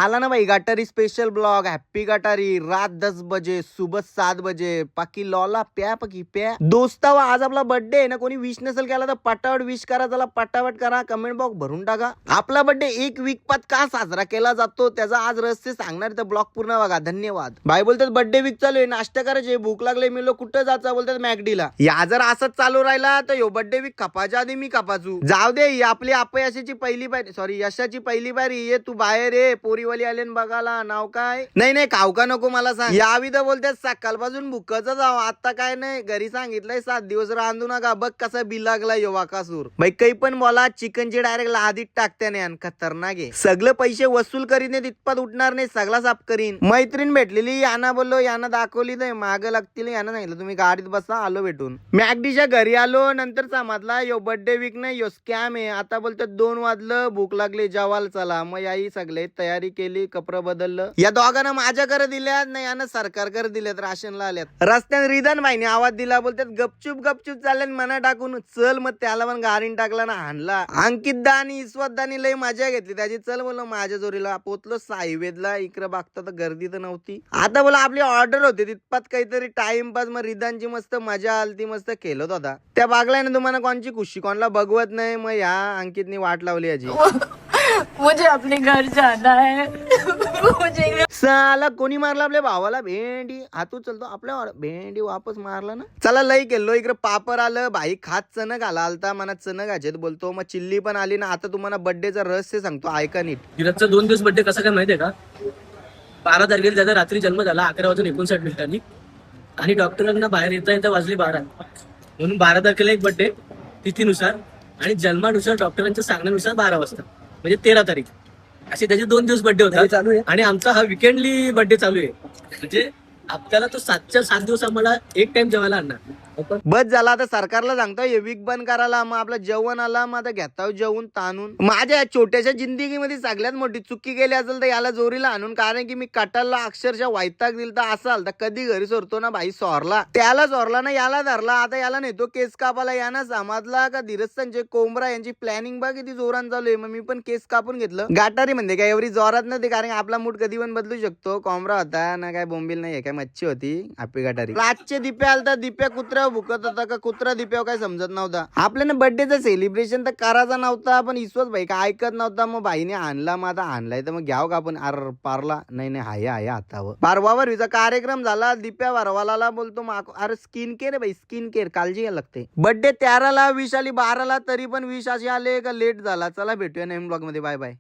आला ना भाई गटारी स्पेशल ब्लॉग हैप्पी गटारी रात 10 बजे सुबह 7 बजे पाकी लॉला प्या पकी प्या दोस्ताव आज आपला बर्थडे आहे ना. कोणी विश नसेल केला तर पटावट विश करा, चला पटावट करा, कमेंट बॉक्स भरून टाका. आपला बर्थडे एक वीक पात का साजरा केला जातो त्याचा आज रहस्य सांगणार, तर ब्लॉग पूर्ण बघा. धन्यवाद. भाई बोलतात बर्थडे वीक चालू आहे, नाश्ता करायचे, भूक लागले, मी लोक कुठं जायचं बोलतात मॅकडीला. या जर असंच चालू राहिला तर यो बर्थडे वीक खपाच्या आधी मी खपाचू. जाऊ दे, ही आपली अपयशाची पहिली बारी, सॉरी यशाची पहिली बारी. ये तू बाहेर ये, पोरीवाली आले बघायला. नाव काय? नाही नाही खाऊका नको मला सांग. यावी तर बोलतात सकाळपासून भुकच जाव, आता काय नाही घरी सांगितलंय 7 दिवस रांधू नका. बघ कसा बिल लागला यो वाकासूर. भाई काही पण बोला, चिकनची डायरेक्ट लादीत टाकते नाही, खतरनाक आहे. सगळे पैसे वसूल करीन तितपत उठणार नाही, सगळा साफ करीन. मैत्रीण भेटलेली, याना बोललो, याना दाखवली नाही माग लागतील. याना सांगितलं तुम्ही गाडीत बसा, आलो भेटून. मॅकडीच्या घरी आलो, नंतर समजला यो बर्थडे वीक नाही, यो स्कॅम आहे. आता बोलतात 2 वाजलं, भूक लागली, जेवायला चला. मग याही सगळे तयारी केली, कपडे बदललं. या दोघांना माझ्याकडे दिल्यात नाही, यानं सरकारकडे दिल्यात, राशनला आल्यात. रस्त्यात रिदान भाईने आवाज दिला, बोलतात गपचूप गपचूप चालले मना टाकून चल. मग त्याला पण गाडीन टाकला ना, हाणला. अंकित दा आणि ईश्वत दानी लय मजा घेतली त्याची. चल बोल माझ्या जोरीला पोचलो सायवेदला. इकडे बघता तर गर्दी तर नव्हती. आता बोला आपली ऑर्डर होती तितपत काहीतरी टाइमपास. मग रिदानची मस्त मजा आलती, मस्त खेळत होता. त्या बागलाय तुम्हाला कोणची खुशी कोणला बघवत नाही. मग या अंकितनी वाट लावली याची. मुझे अपने घर जाना है. मुझे साला कोणी मारला आपल्या भावाला भेंडी. हातू चलतो आपल्या भेंडी वापस मारला ना. चला लई केलो. इकडे पापर आलं, भाई खात चणक आला आलता मनात चणक घ्यायचे बोलतो. मग चिल्ली पण आली ना. आता तुम्हाला बर्थडेचा रहस्य सांगतो, ऐका नीट. धीरजचा 2 दिवस बर्थडे कसा काय माहितीये का? 12 तारखेला त्याचा रात्री जन्म झाला 11:59 आणि डॉक्टरांना बाहेर येता वाजली 12 म्हणून 12 तारखेला एक बर्थडे तिथीनुसार आणि जन्मानुसार डॉक्टरांच्या सांगण्यानुसार 12 वाजता म्हणजे 13 तारीख असे त्याचे 2 दिवस बर्थडे होता. आणि आमचा हा विकेंडली बर्थडे चालू आहे. म्हणजे आपल्याला तो 7च्या 7 दिवस आम्हाला एक टाइम जेवायला आणणार. बस झाला. आता सरकारला सांगतो हे वीक बंद करायला. मग आपलं जेवण आला, मग आता घेता जेवून ताणून. माझ्या या छोट्याशा जिंदगीमध्ये सगळ्यात मोठी चुकी केली असेल तर याला जोरीला आणून. कारण की मी कटालला अक्षरशः वैताग दिल तर असं आलं तर कधी घरी सोडतो ना भाई सोरला, त्याला सोरला ना याला धरला. आता याला नेतो केस कापाला. याना समजला का धीरज संजय कोंबरा यांची प्लॅनिंग बघ किती जोरान चालू आहे. मग मी पण केस कापून घेतलं. गाठारी म्हणजे काय एवढी जोरात नव्हती, कारण आपला मूड कधी पण बदलू शकतो. कोंबरा होता ना, काय बोंबील नाही, काय मच्छी होती हॅपी गाठारी. रातचे दिप्या आलता, दिप्या कुत्रा भुकत होता का कुत्रा दिप्या काय समजत नव्हता. आपल्याला बर्थडेचं सेलिब्रेशन तर करायचा नव्हता, पण ईश्वत भाई काय ऐकत नव्हता. मग भाईने आणला, मग आता आणलाय तर मग घ्याव का आपण. अर पारला नाही नाही हाय हाय हातावर. पारवावर विचा कार्यक्रम झाला. दिप्या वरवाला बोलतो अरे स्किन केअर भाई, स्किन केअर काळजी घ्यायला लागते. बर्थडे 13ला, विश आली 12ला, तरी पण विश अशी आले का लेट झाला. चला भेटूया नेम ब्लॉग मध्ये. Bye bye.